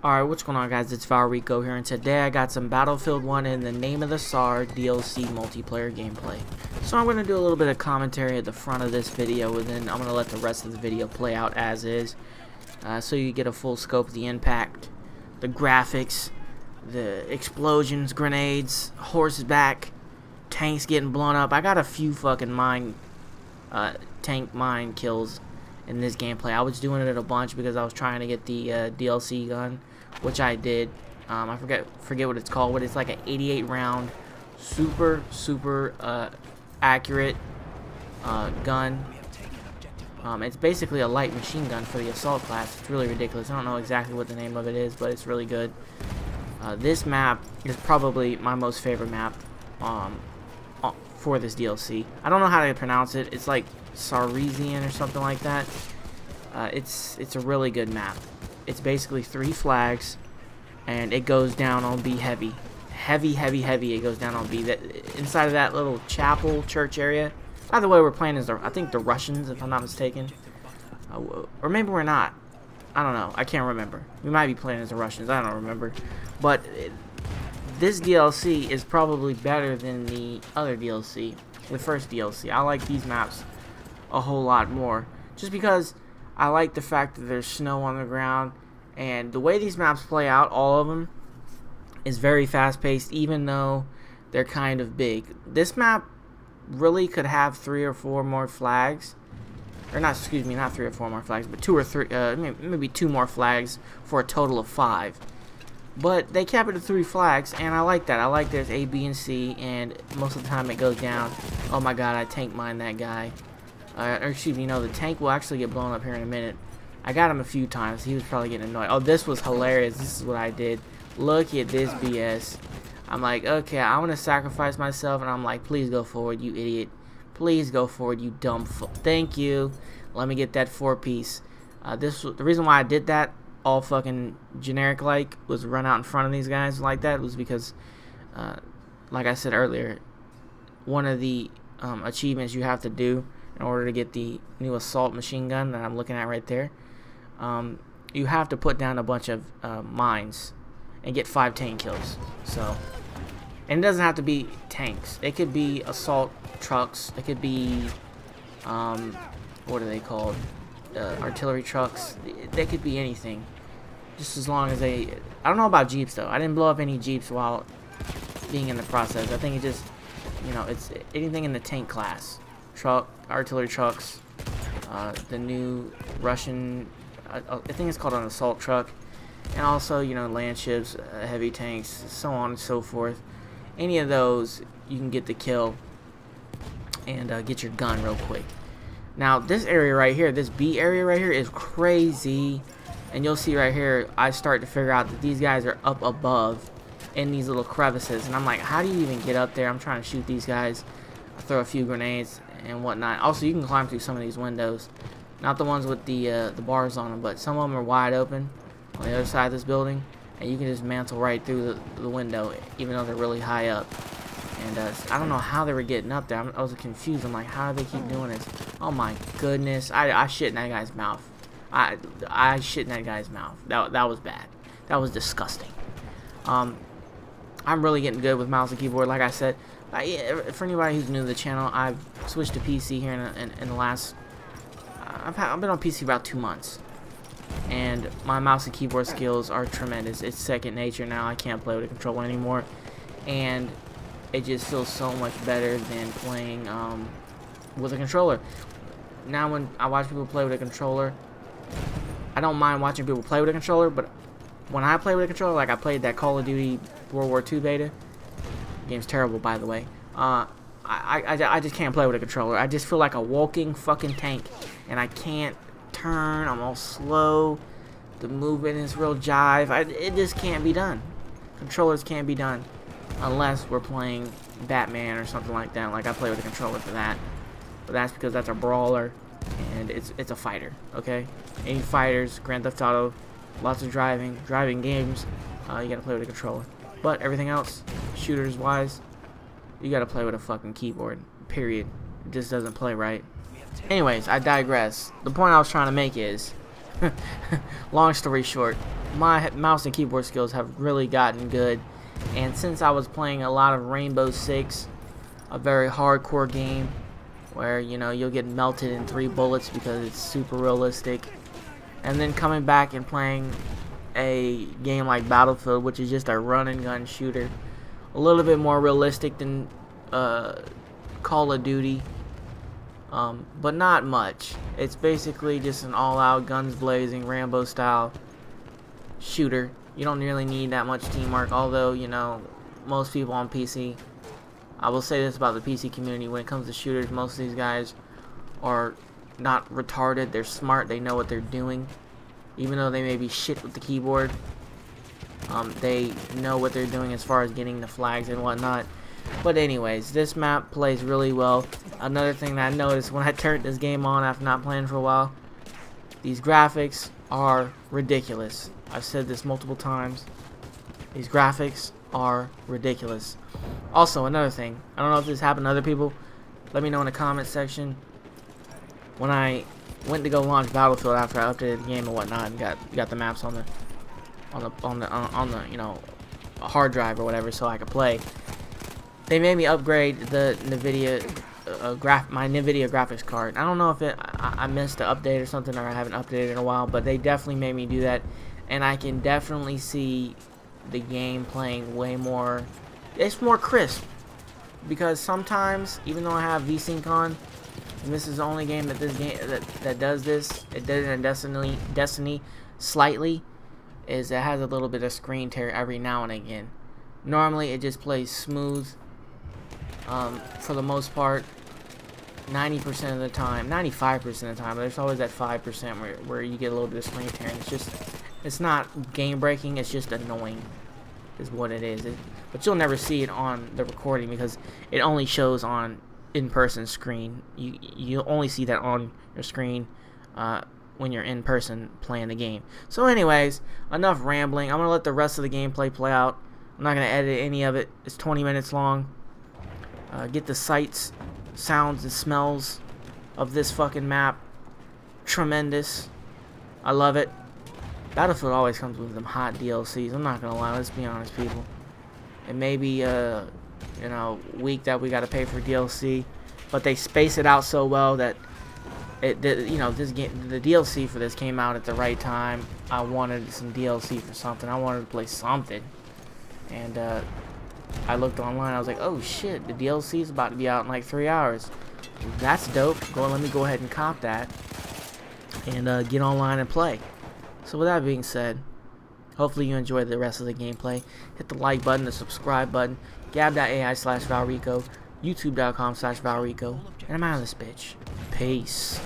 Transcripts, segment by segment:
Alright, what's going on, guys? It's Valrico here, and today I got some Battlefield 1 in the Name of the Tsar DLC multiplayer gameplay. So I'm going to do a little bit of commentary at the front of this video, and then I'm going to let the rest of the video play out as is, so you get a full scope of the impact, the graphics, the explosions, grenades, horseback, tanks getting blown up. I got a few fucking tank mine kills in this gameplay. I was doing it a bunch because I was trying to get the DLC gun, which I did. I forget what it's called, but it's like an 88 round super accurate gun. It's basically a light machine gun for the assault class. It's really ridiculous. I don't know exactly what the name of it is, but it's really good. This map is probably my most favorite map for this DLC. I don't know how to pronounce it. It's like Tsariyan or something like that. It's a really good map. It's basically 3 flags, and it goes down on B heavy. Heavy. It goes down on B. That inside of that little chapel church area. By the way, we're playing as I think the Russians, if I'm not mistaken, or maybe we're not. I don't know. I can't remember. We might be playing as the Russians. I don't remember. But this DLC is probably better than the other DLC, the first DLC. I like these maps a whole lot more, just because I like the fact that there's snow on the ground, and the way these maps play out, all of them, is very fast-paced, even though they're kind of big. This map really could have 3 or 4 more flags, or not, excuse me, not 3 or 4 more flags, but 2 or 3, maybe 2 more flags for a total of 5. But they kept it to 3 flags, and I like that. I like there's A, B, and C, and most of the time it goes down. Oh my god, I tank mined that guy. Or excuse me, no, the tank will actually get blown up here in a minute. I got him a few times. He was probably getting annoyed. Oh, this was hilarious. This is what I did. Look at this BS. I'm like, okay, I want to sacrifice myself, and I'm like, please go forward, you idiot. Please go forward, you dumb Thank you. Let me get that 4-piece. The reason why I did that, all fucking generic like, was run out in front of these guys like that, was because, like I said earlier, one of the achievements you have to do in order to get the new assault machine gun that I'm looking at right there, you have to put down a bunch of mines and get 5 tank kills. So, and it doesn't have to be tanks. It could be assault trucks. It could be what are they called? Artillery trucks. They could be anything, just as long as they. I don't know about jeeps though. I didn't blow up any jeeps while being in the process. I think it just, you know, it's anything in the tank class. Truck, artillery trucks, the new Russian, I think it's called an assault truck, and also, you know, land ships, heavy tanks, so on and so forth. Any of those, you can get the kill and get your gun real quick. Now, this area right here, this B area right here, is crazy, and you'll see right here, I start to figure out that these guys are up above in these little crevices, and I'm like, how do you even get up there? I'm trying to shoot these guys. I throw a few grenades and whatnot. Also, you can climb through some of these windows, not the ones with the bars on them, but some of them are wide open on the other side of this building, and you can just mantle right through the window, even though they're really high up. And I don't know how they were getting up there. I was confused. I'm like, how do they keep doing this? Oh my goodness! I shit in that guy's mouth. I shit in that guy's mouth. That was bad. That was disgusting. I'm really getting good with mouse and keyboard. Like I said, for anybody who's new to the channel, I've switched to PC here in the last. I've been on PC about 2 months, and my mouse and keyboard skills are tremendous. It's second nature now. I can't play with a controller anymore, and it just feels so much better than playing with a controller. Now, when I watch people play with a controller, I don't mind watching people play with a controller, but when I play with a controller, like I played that Call of Duty World War II beta. The game's terrible, by the way. I just can't play with a controller. I just feel like a walking fucking tank, and I can't turn. I'm all slow. The movement is real jive. It just can't be done. Controllers can't be done unless we're playing Batman or something like that. Like, I play with a controller for that, but that's because that's a brawler and it's a fighter. Okay, any fighters, Grand Theft Auto, lots of driving games, you gotta play with a controller. But everything else, shooters wise, you gotta play with a fucking keyboard. Period. It just doesn't play right. Anyways, I digress. The point I was trying to make is, long story short, my mouse and keyboard skills have really gotten good, and since I was playing a lot of Rainbow Six, a very hardcore game where, you know, you'll get melted in 3 bullets because it's super realistic, and then coming back and playing a game like Battlefield, which is just a run and gun shooter, a little bit more realistic than Call of Duty, but not much. It's basically just an all-out guns blazing Rambo style shooter. You don't really need that much teamwork, although, you know, most people on PC, I will say this about the PC community, when it comes to shooters, most of these guys are not retarded. They're smart. They know what they're doing. Even though they may be shit with the keyboard, they know what they're doing as far as getting the flags and whatnot. But anyways, this map plays really well. Another thing that I noticed when I turned this game on after not playing for a while, these graphics are ridiculous. I've said this multiple times. These graphics are ridiculous. Also, another thing, I don't know if this happened to other people. Let me know in the comment section. When I went to go launch Battlefield after I updated the game and whatnot, and got the maps on the you know, a hard drive or whatever, so I could play, they made me upgrade the NVIDIA my NVIDIA graphics card. I don't know if I missed the update or something, or I haven't updated in a while, but they definitely made me do that, and I can definitely see the game playing way more. It's more crisp, because sometimes, even though I have VSync on, and this is the only game that that does this, it did it in Destiny slightly, is it has a little bit of screen tear every now and again. Normally it just plays smooth, for the most part, 90% of the time, 95% of the time, but there's always that 5% where you get a little bit of screen tearing. It's not game breaking, it's just annoying is what it is. But you'll never see it on the recording because it only shows on in-person screen. You only see that on your screen when you're in person playing the game. So anyways, enough rambling. I'm gonna let the rest of the gameplay play out. I'm not gonna edit any of it. It's 20 minutes long. Get the sights, sounds, and smells of this fucking map. Tremendous. I love it. Battlefield always comes with them hot DLCs. I'm not gonna lie. Let's be honest, people. It may be you know, week that we gotta pay for DLC, but they space it out so well that you know, this game, the DLC for this came out at the right time. I wanted some DLC for something. I wanted to play something, and I looked online. I was like, oh shit, the DLC is about to be out in like 3 hours. That's dope. Let me go ahead and cop that and get online and play. So with that being said, hopefully you enjoyed the rest of the gameplay. Hit the like button, the subscribe button, gab.ai/Valrico, youtube.com/Valrico, and I'm out of this bitch. Peace.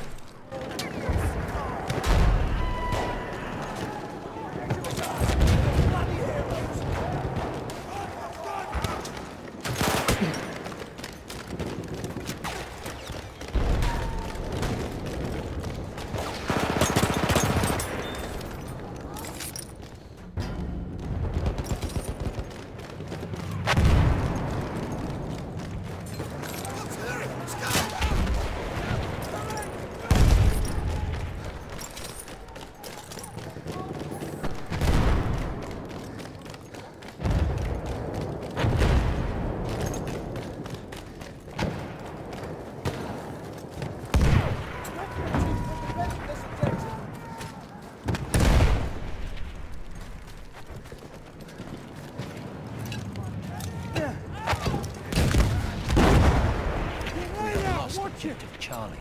Objective Charlie.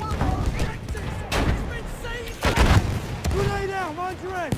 Grenade out, mind your head!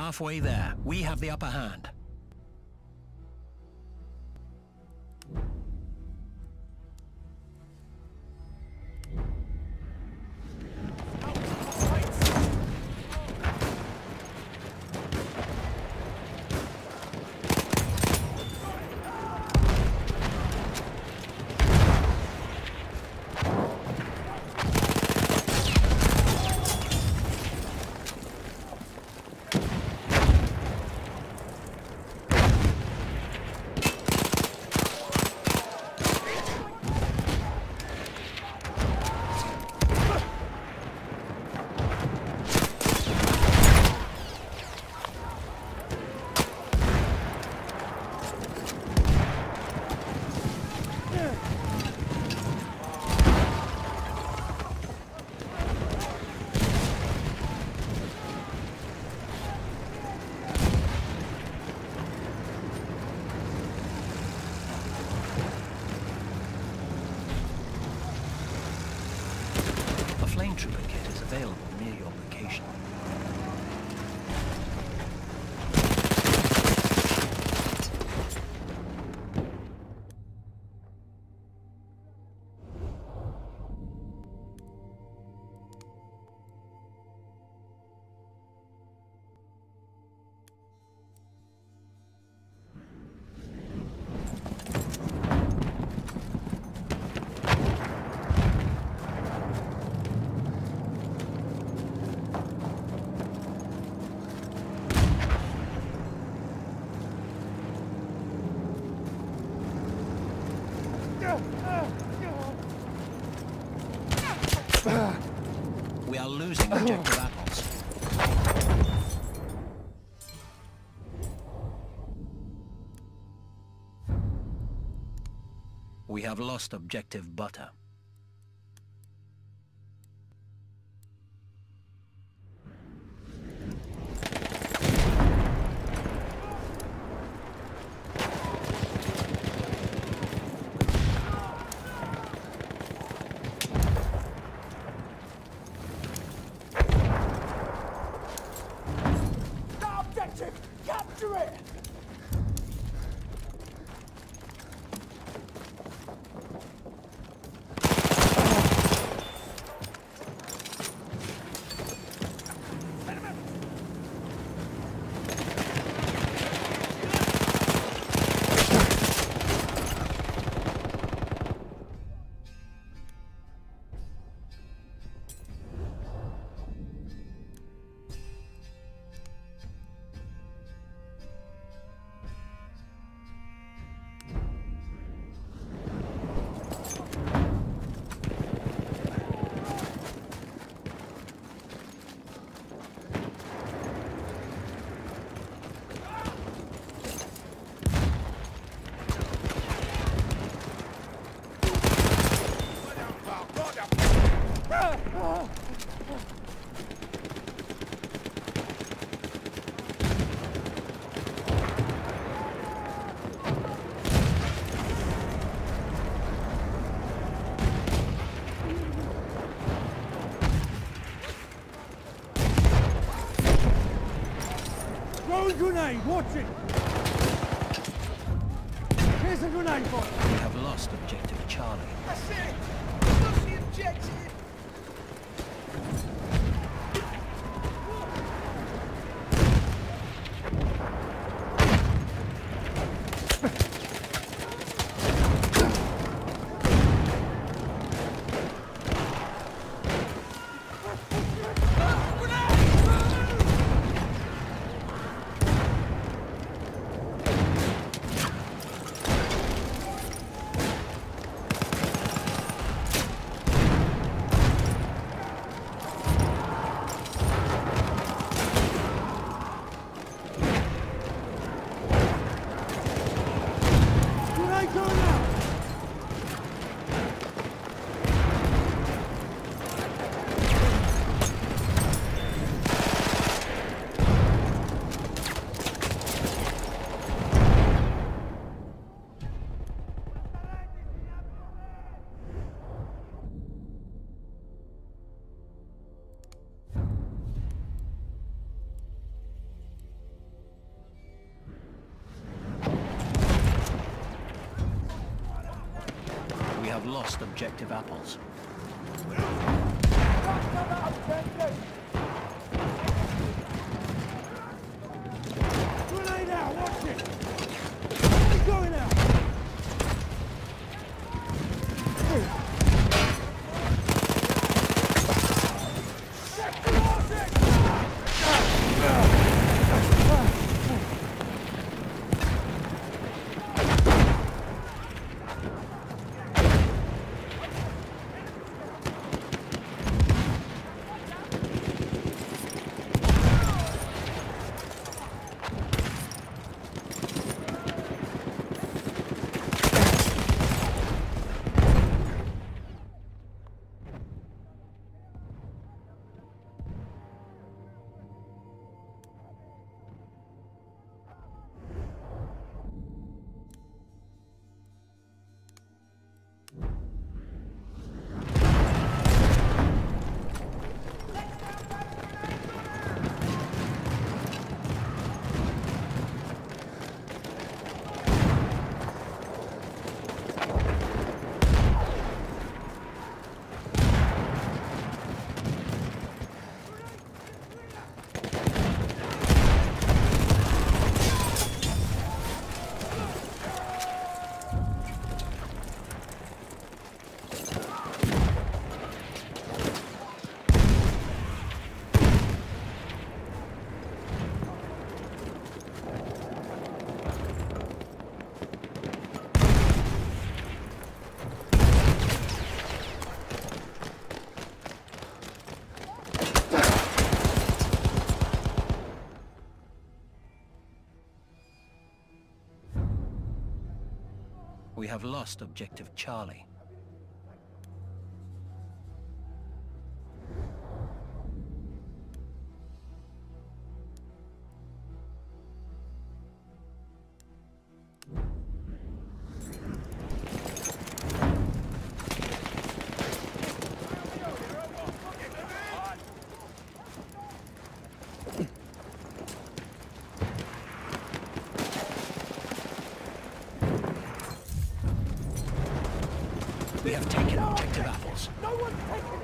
halfway there. We have the upper hand. Flame trooper kit is available near your location. We are losing objective apples. We have lost objective butter. Capture it! Grenade, watch it! Here's a grenade box. We have lost objective Charlie. That's it! What's the objective? We have lost objective apples. Grenade out, watch it! He's going out! We have lost objective Charlie. We have taken objective apples. No one's taking it!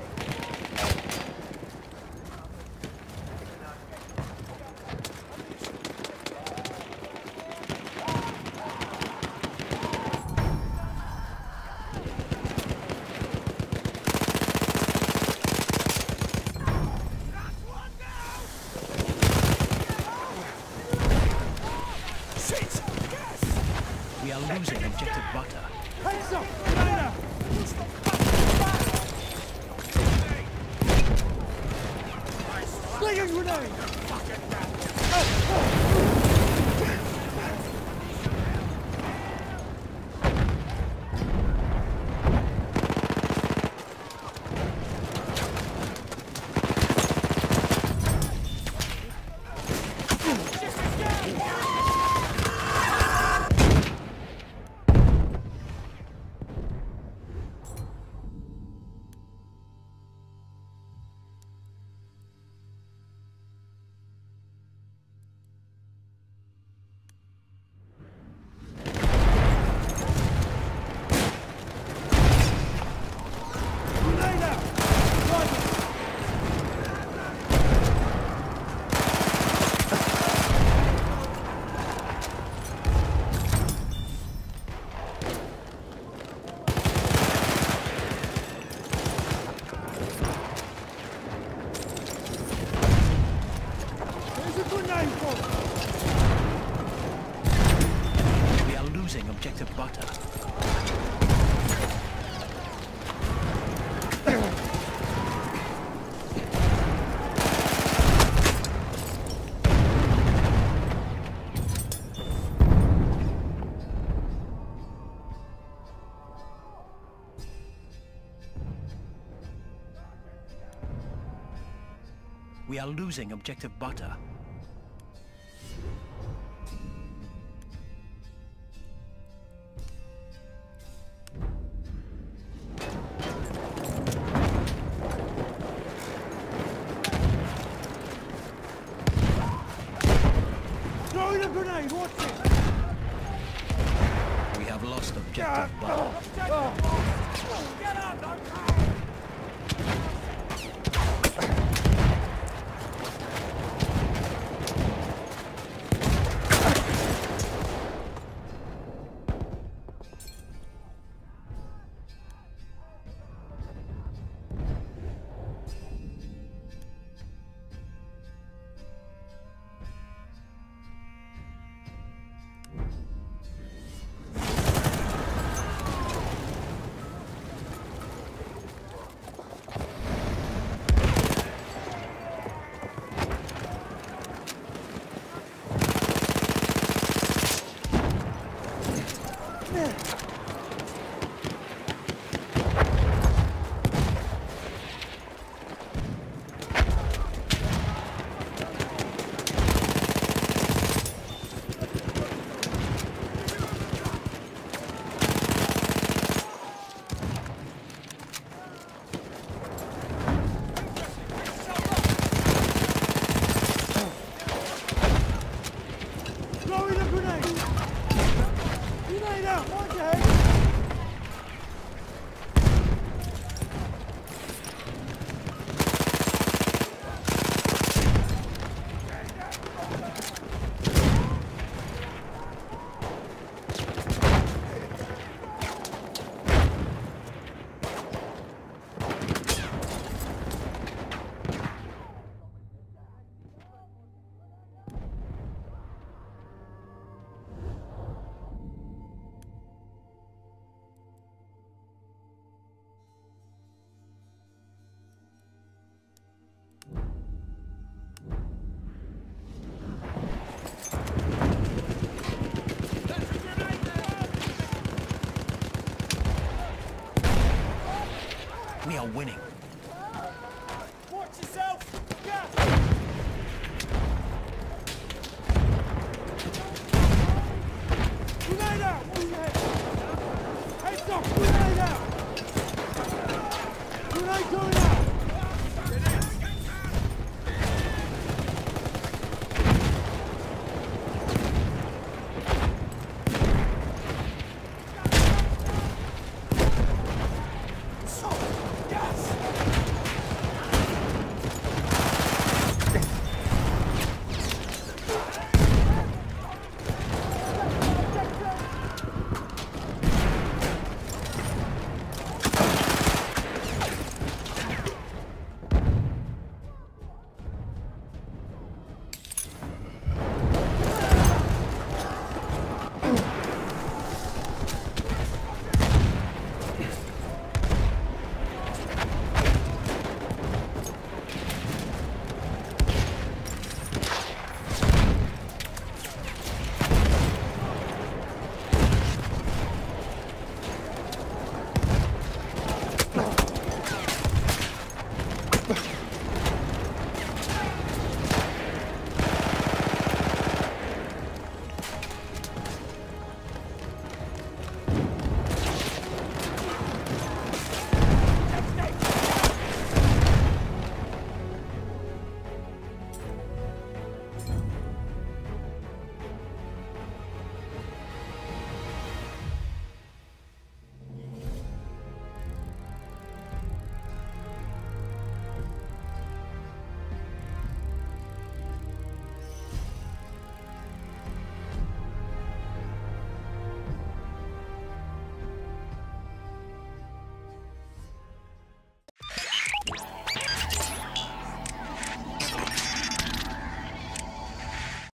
We are losing objective butter. Hands up! Grenade out! Sling a grenade! Grenade out! Roger! There's a grenade for it! We are losing objective butter. We are losing objective butter. Throwing a grenade, watch it! We have lost objective butter. Oh. We are winning. Watch yourself! Gas! Grenade out! Move your head! Heads up! Grenade out! Grenade going out!